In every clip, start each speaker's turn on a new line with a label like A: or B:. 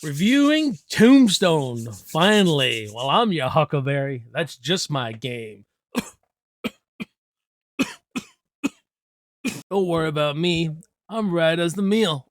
A: Reviewing Tombstone, finally. Well, I'm your Huckleberry. That's just my game. Don't worry about me. I'm right as the meal.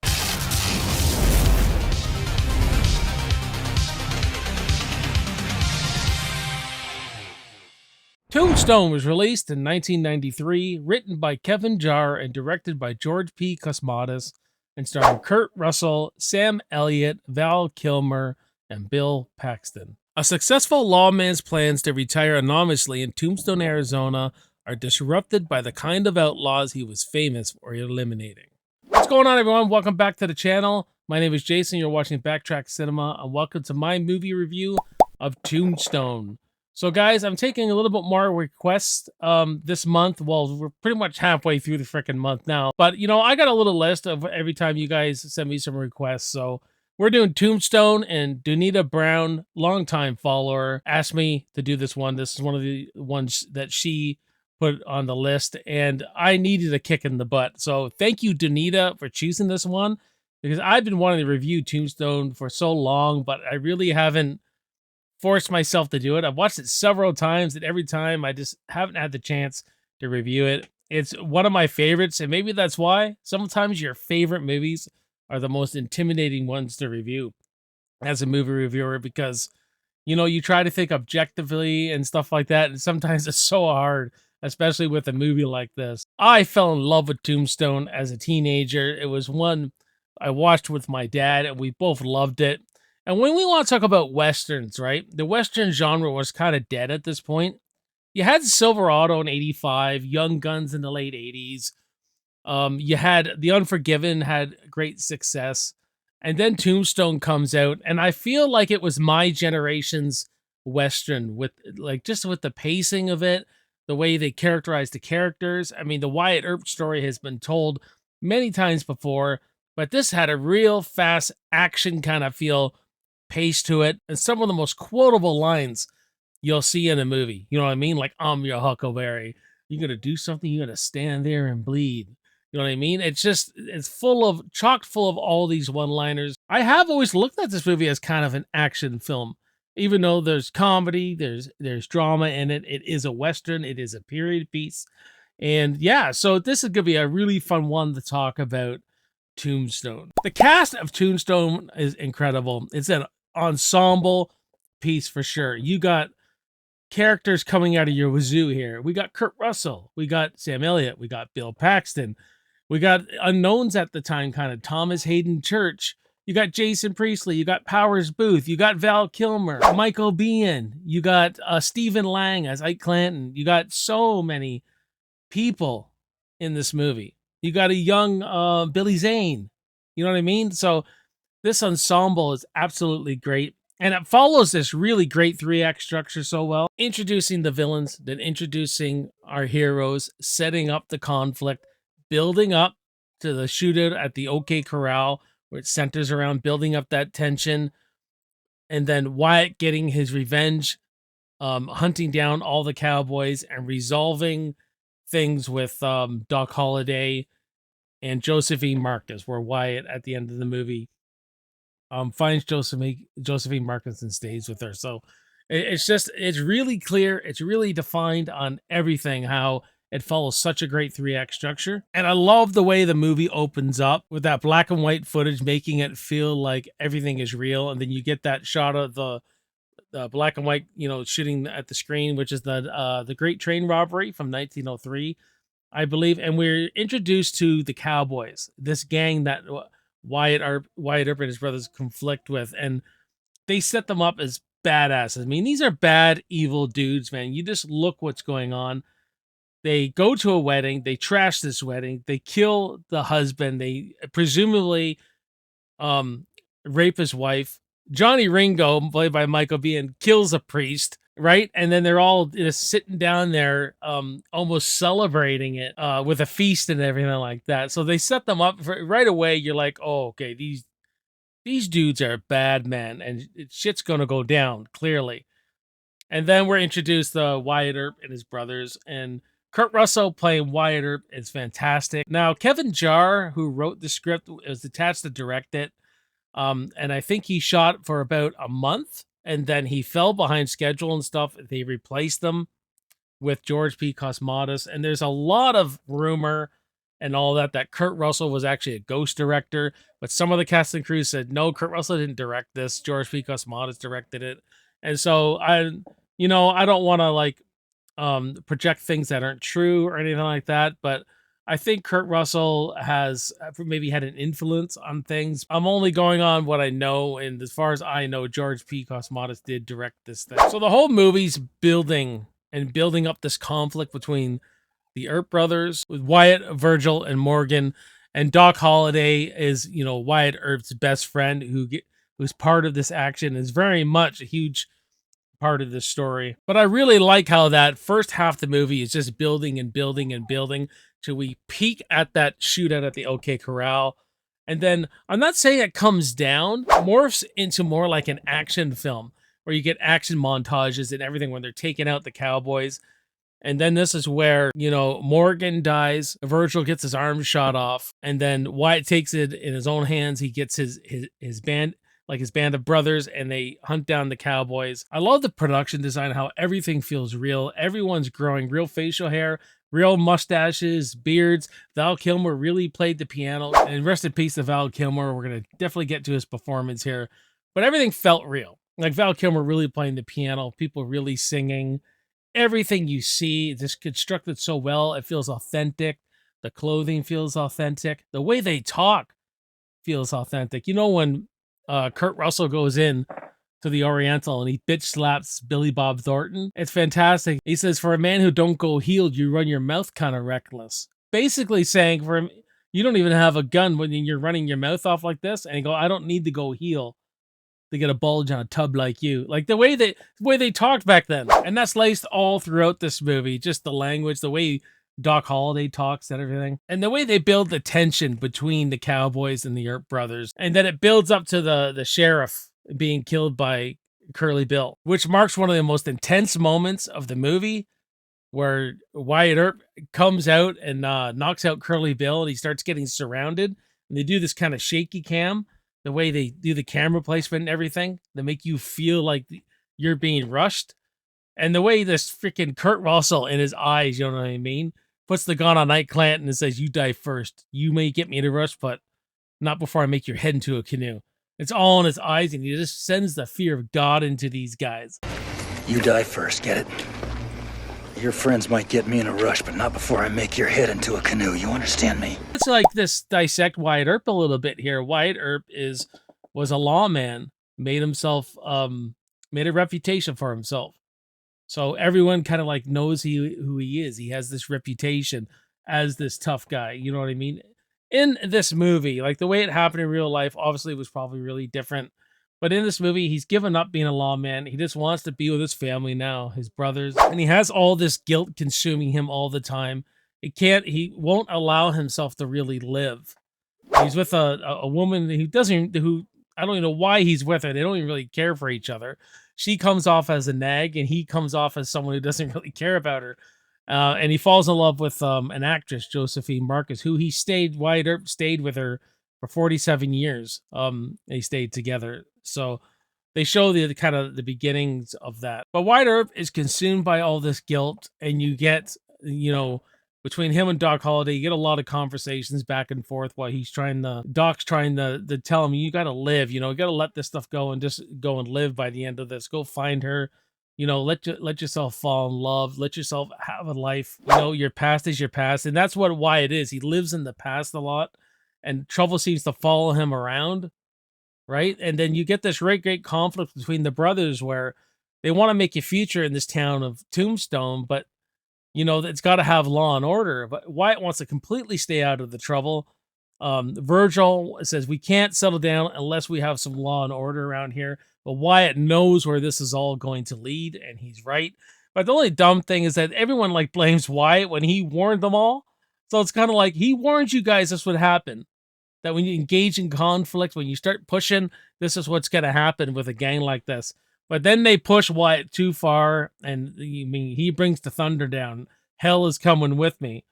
A: Tombstone was released in 1993, written by Kevin Jarre and directed by George P. Cosmatos, and starring Kurt Russell, Sam Elliott, Val Kilmer, and Bill Paxton. A successful lawman's plans to retire anonymously in Tombstone, Arizona are disrupted by the kind of outlaws he was famous for eliminating. What's going on, everyone? Welcome back to the channel. My name is Jason. You're watching Backtrack Cinema, and welcome to my movie review of Tombstone. So, guys, I'm taking a little bit more requests this month. Well, we're pretty much halfway through the freaking month now. But, you know, I got a little list of every time you guys send me some requests. So we're doing Tombstone, and Donita Brown, longtime follower, asked me to do this one. This is one of the ones that she put on the list, and I needed a kick in the butt. So thank you, Donita, for choosing this one, because I've been wanting to review Tombstone for so long, but I really haven't forced myself to do it. I've watched it several times, and every time I just haven't had the chance to review it. It's one of my favorites, and maybe that's why sometimes your favorite movies are the most intimidating ones to review as a movie reviewer, because, you know, you try to think objectively and stuff like that, and sometimes it's so hard, especially with a movie like this. I fell in love with Tombstone as a teenager. It was one I watched with my dad, and we both loved it. And when we want to talk about Westerns, right, the Western genre was kind of dead at this point. You had Silverado in 85, Young Guns in the late 80s. You had The Unforgiven had great success. And then Tombstone comes out, and I feel like it was my generation's Western, with like just with the pacing of it, the way they characterize the characters. I mean, the Wyatt Earp story has been told many times before, but this had a real fast action kind of feel pace to it, and some of the most quotable lines you'll see in a movie. You know what I mean? Like, I'm your Huckleberry. You're gonna do something, you're gonna stand there and bleed. You know what I mean? It's full of, chock full of all these one-liners. I have always looked at this movie as kind of an action film. Even though there's comedy, there's drama in it. It is a Western, it is a period piece. And yeah, so this is gonna be a really fun one to talk about Tombstone. The cast of Tombstone is incredible. It's an ensemble piece for sure. You got characters coming out of your wazoo here. We got Kurt Russell, we got Sam Elliott, we got Bill Paxton, we got unknowns at the time, kind of Thomas Hayden Church. You got Jason Priestley, you got Powers Booth, you got Val Kilmer, Michael Biehn, you got Stephen Lang as Ike Clanton. You got so many people in this movie. You got a young Billy Zane. You know what I mean? So this ensemble is absolutely great. And it follows this really great 3-act structure so well. Introducing the villains, then introducing our heroes, setting up the conflict, building up to the shootout at the OK Corral, where it centers around building up that tension. And then Wyatt getting his revenge, hunting down all the cowboys and resolving things with Doc Holliday and Josephine Marcus, where Wyatt at the end of the movie finds Josephine Marcus and stays with her. So it's really clear, it's really defined on everything, how it follows such a great 3-act structure. And I love the way the movie opens up with that black and white footage, making it feel like everything is real. And then you get that shot of the black and white, you know, shooting at the screen, which is the Great Train Robbery from 1903, I believe. And we're introduced to the Cowboys, this gang that Wyatt Earp and his brothers conflict with, and they set them up as badasses. I mean, these are bad, evil dudes, man. You just look what's going on. They go to a wedding, they trash this wedding, they kill the husband, they presumably rape his wife. Johnny Ringo, played by Michael Biehn, kills a priest, right? And then they're all just sitting down there, almost celebrating it with a feast and everything like that. So they set them up for, right away. You're like, oh, okay, these dudes are bad men, and shit's gonna go down clearly. And then we're introduced to Wyatt Earp and his brothers, and Kurt Russell playing Wyatt Earp is fantastic. Now, Kevin Jarre, who wrote the script, was attached to direct it. And I think he shot for about a month, and then he fell behind schedule and stuff. They replaced them with George P. Cosmatos, and there's a lot of rumor and all that Kurt Russell was actually a ghost director, but some of the cast and crew said no, Kurt Russell didn't direct this. George P. Cosmatos directed it, and so I don't want to like project things that aren't true or anything like that, but I think Kurt Russell has maybe had an influence on things. I'm only going on what I know, and as far as I know, George P. Cosmatos did direct this thing. So the whole movie's building up this conflict between the Earp brothers with Wyatt, Virgil, and Morgan, and Doc Holliday is Wyatt Earp's best friend who's part of this action, is very much a huge part of this story. But I really like how that first half of the movie is just building and building and building till we peak at that shootout at the OK Corral. And then I'm not saying it comes down, morphs into more like an action film where you get action montages and everything when they're taking out the cowboys. And then this is where, Morgan dies, Virgil gets his arm shot off, and then Wyatt takes it in his own hands. He gets his band, like his band of brothers, and they hunt down the cowboys. I love the production design, how everything feels real. Everyone's growing real facial hair, real mustaches, beards. Val Kilmer really played the piano, and rest in peace to Val Kilmer. We're going to definitely get to his performance here, but everything felt real. Like Val Kilmer really playing the piano, people really singing. Everything you see is just constructed so well. It feels authentic. The clothing feels authentic. The way they talk feels authentic. When Kurt Russell goes in to the Oriental and he bitch slaps Billy Bob Thornton, it's fantastic. He says, "For a man who don't go healed, you run your mouth kind of reckless." Basically saying, for him, you don't even have a gun when you're running your mouth off like this. And he go, "I don't need to go heal to get a bulge on a tub like you." Like the way they talked back then. And that's laced all throughout this movie. Just the language, the way Doc Holliday talks and everything. And the way they build the tension between the cowboys and the Earp brothers. And then it builds up to the sheriff being killed by Curly Bill, which marks one of the most intense moments of the movie, where Wyatt Earp comes out and knocks out Curly Bill, and he starts getting surrounded. And they do this kind of shaky cam. The way they do the camera placement and everything, they make you feel like you're being rushed. And the way this freaking Kurt Russell in his eyes, you know what I mean, puts the gun on Ike Clanton and says, "You die first. You may get me in a rush, but not before I make your head into a canoe." It's all in his eyes, and he just sends the fear of God into these guys.
B: "You die first, get it? Your friends might get me in a rush, but not before I make your head into a canoe. You understand me?"
A: It's like this dissect Wyatt Earp a little bit here. Wyatt Earp was a lawman, made a reputation for himself. So everyone kind of like knows who he is. He has this reputation as this tough guy. You know what I mean? In this movie, like the way it happened in real life, obviously was probably really different. But in this movie, he's given up being a lawman. He just wants to be with his family now, his brothers. And he has all this guilt consuming him all the time. He won't allow himself to really live. He's with a woman who I don't even know why he's with her. They don't even really care for each other. She comes off as a nag, and he comes off as someone who doesn't really care about her. And he falls in love with an actress, Josephine Marcus, who Wyatt Earp stayed with her for 47 years. They stayed together. So they show the kind of the beginnings of that. But Wyatt Earp is consumed by all this guilt, and you get, between him and Doc Holliday, you get a lot of conversations back and forth while Doc's trying to tell him, you got to live, you got to let this stuff go and just go and live by the end of this. Go find her, let yourself fall in love, let yourself have a life. Your past is your past. And that's what Wyatt is. He lives in the past a lot, and trouble seems to follow him around. Right. And then you get this great conflict between the brothers where they want to make a future in this town of Tombstone, but it's got to have law and order. But Wyatt wants to completely stay out of the trouble. Virgil says we can't settle down unless we have some law and order around here. But Wyatt knows where this is all going to lead, and he's right. But the only dumb thing is that everyone blames Wyatt when he warned them all. So it's kind of like he warned you guys this would happen. That when you engage in conflict, when you start pushing, this is what's going to happen with a gang like this. But then they push Wyatt too far, and he brings the thunder down. Hell is coming with me.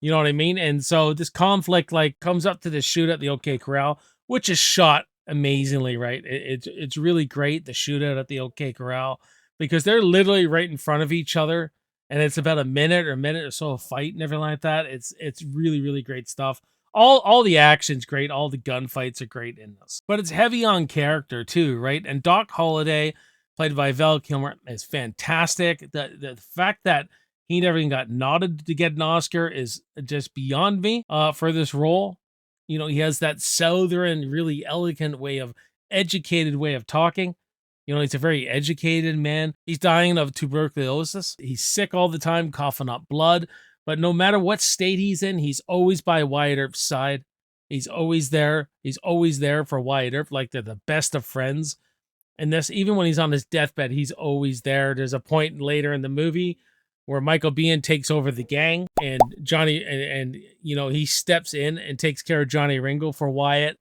A: You know what I mean? And so this conflict comes up to this shoot at the OK Corral, which is shot amazingly, right? It's really great, the shootout at the OK Corral, because they're literally right in front of each other, and it's about a minute or so of fight and everything like that. It's really, really great stuff. All the action's great, all the gunfights are great in this. But it's heavy on character too, right? And Doc Holliday, played by Val Kilmer, is fantastic. The fact that he never even got nodded to get an Oscar is just beyond me for this role. You know, he has that southern, really elegant way of educated way of talking. You know, he's a very educated man. He's dying of tuberculosis. He's sick all the time, coughing up blood. But no matter what state he's in, he's always by Wyatt Earp's side. He's always there. He's always there for Wyatt Earp, like they're the best of friends. And this, even when he's on his deathbed, he's always there. There's a point later in the movie where Michael Biehn takes over the gang, and Johnny and you know, he steps in and takes care of Johnny Ringo for Wyatt.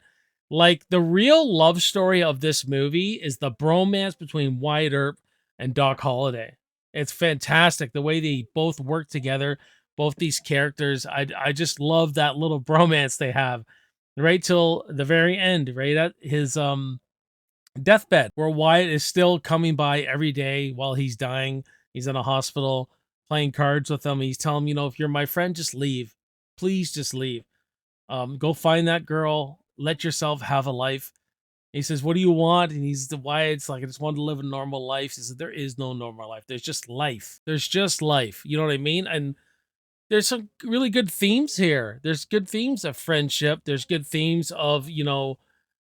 A: Like, the real love story of this movie is the bromance between Wyatt Earp and Doc Holliday. It's fantastic the way they both work together, both these characters. I just love that little bromance they have right till the very end, right at his deathbed, where Wyatt is still coming by every day while he's dying. He's in a hospital playing cards with him. He's telling him, you know, if you're my friend, just leave. Please just leave. Go find that girl. Let yourself have a life. He says, what do you want? And he's the Wyatt's like, I just want to live a normal life. He says, there is no normal life. There's just life. There's just life. You know what I mean? And there's some really good themes here. There's good themes of friendship. There's good themes of, you know,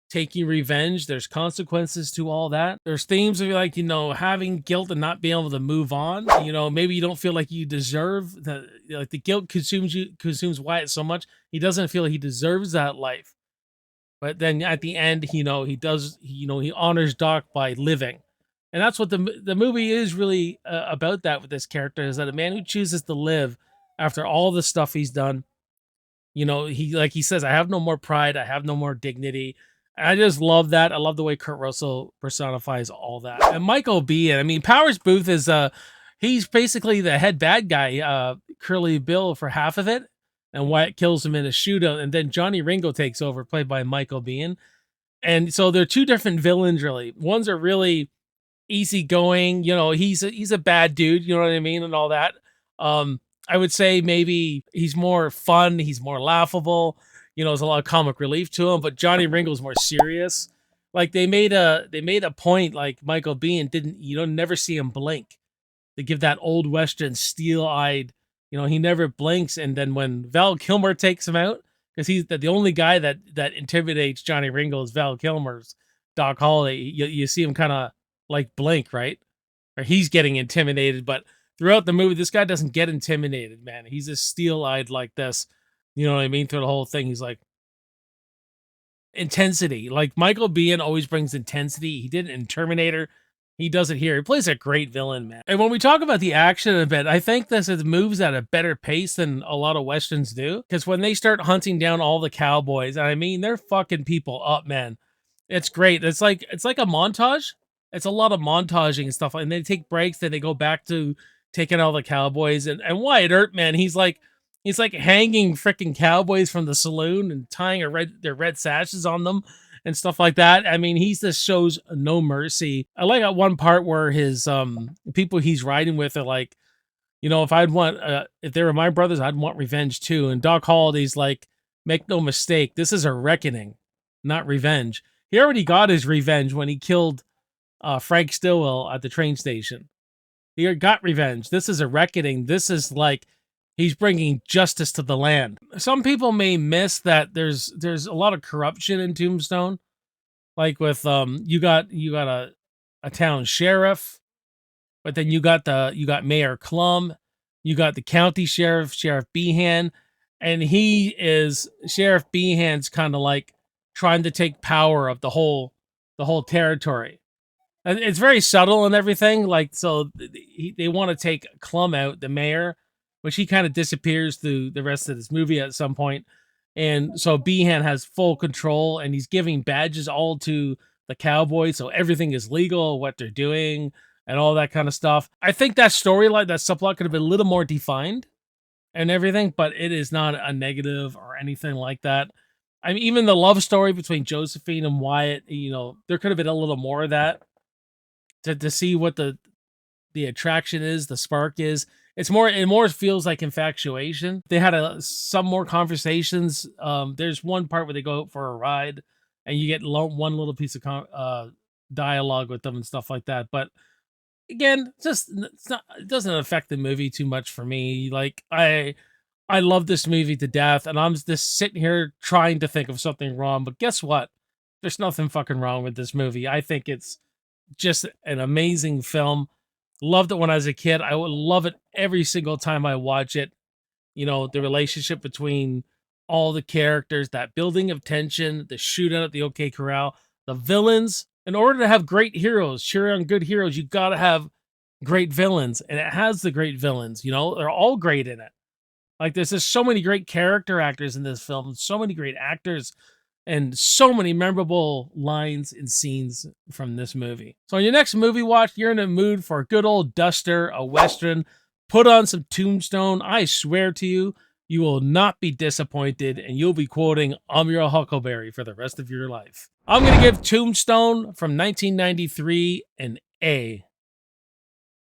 A: taking revenge. There's consequences to all that. There's themes of, like, you know, having guilt and not being able to move on. You know, maybe you don't feel like you deserve the, like, the guilt consumes Wyatt so much he doesn't feel he deserves that life. But then at the end, you know, he does. You know, he honors Doc by living, and that's what the movie is really about. That with this character is that a man who chooses to live after all the stuff he's done. You know, he says, I have no more pride. I have no more dignity. I just love that. I love the way Kurt Russell personifies all that. And Michael Biehn, I mean, Powers Booth is he's basically the head bad guy, Curly Bill, for half of it, and Wyatt kills him in a shootout, and then Johnny Ringo takes over, played by Michael Biehn. And so they're two different villains, really. One's are really easygoing, you know, he's a bad dude, you know what I mean, and all that. I would say maybe he's more fun, he's more laughable. You know, there's a lot of comic relief to him, but Johnny Ringo's more serious. Like, they made a point, like, Michael Biehn didn't, you don't never see him blink. They give that old Western steel-eyed, you know, he never blinks. And then when Val Kilmer takes him out, because he's the only guy that intimidates Johnny Ringo is Val Kilmer's Doc Holliday. You see him kind of like blink, right? Or he's getting intimidated, but throughout the movie, this guy doesn't get intimidated, man. He's just steel-eyed like this. You know what I mean? Through the whole thing, he's like, intensity. Like, Michael Biehn always brings intensity. He did it in Terminator. He does it here. He plays a great villain, man. And when we talk about the action a bit, I think this moves at a better pace than a lot of Westerns do. Because when they start hunting down all the cowboys, I mean, they're fucking people up, man. It's great. It's like a montage. It's a lot of montaging and stuff. And they take breaks, then they go back to taking all the cowboys. And Wyatt Earp, man, he's like hanging freaking cowboys from the saloon and tying their red sashes on them and stuff like that. I mean, he just shows no mercy. I like at one part where his people he's riding with are like, you know, if they were my brothers, I'd want revenge too. And Doc Holliday's like, make no mistake, this is a reckoning, not revenge. He already got his revenge when he killed Frank Stillwell at the train station. He got revenge. This is a reckoning. This is like, he's bringing justice to the land. Some people may miss that there's a lot of corruption in Tombstone. Like with you got a town sheriff, but then you got Mayor Klum, you got the county sheriff, Sheriff Behan, and Sheriff Behan's kind of like trying to take power of the whole territory. And it's very subtle and everything. Like, so they want to take Klum out, the mayor, which he kind of disappears through the rest of this movie at some point. And so Behan has full control, and he's giving badges all to the cowboys, so everything is legal, what they're doing, and all that kind of stuff. I think that storyline, that subplot could have been a little more defined and everything, but it is not a negative or anything like that. I mean, even the love story between Josephine and Wyatt, you know, there could have been a little more of that to see what the attraction is, the spark is. It more feels like infatuation. They had some more conversations. There's one part where they go out for a ride, and you get one little piece of dialogue with them and stuff like that. But again, it doesn't affect the movie too much for me. Like I love this movie to death, and I'm just sitting here trying to think of something wrong. But guess what? There's nothing fucking wrong with this movie. I think it's just an amazing film. Loved it when I was a kid. I would love it every single time I watch it. You know, the relationship between all the characters, that building of tension, the shootout at the OK Corral, the villains. In order to have great heroes, cheer on good heroes, you got to have great villains. And it has the great villains, you know, they're all great in it. Like, there's just so many great character actors in this film, so many great actors, and so many memorable lines and scenes from this movie. So, on your next movie watch, you're in a mood for a good old duster, a Western. Put on some Tombstone. I swear to you, you will not be disappointed, and you'll be quoting "I'm your Huckleberry" for the rest of your life. I'm going to give Tombstone from 1993 an A.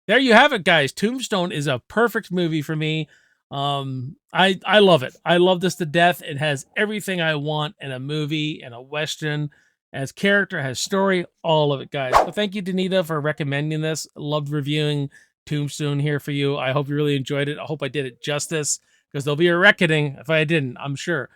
A: There you have it, guys. Tombstone is a perfect movie for me. I love it. I love this to death. It has everything I want in a movie and a Western. Has character, has story, all of it, guys. But thank you, Donita, for recommending this. Loved reviewing Tombstone here for you. I hope you really enjoyed it. I hope I did it justice, because there'll be a reckoning if I didn't, I'm sure.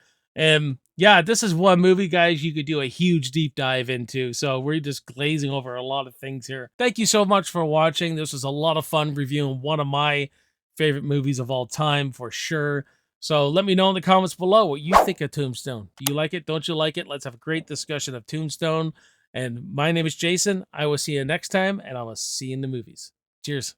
A: Yeah, this is one movie, guys, you could do a huge deep dive into. So we're just glazing over a lot of things here. Thank you so much for watching. This was a lot of fun reviewing one of my favorite movies of all time, for sure. So let me know in the comments below what you think of Tombstone. Do you like it? Don't you like it? Let's have a great discussion of Tombstone. And my name is Jason. I will see you next time, and I will see you in the movies. Cheers.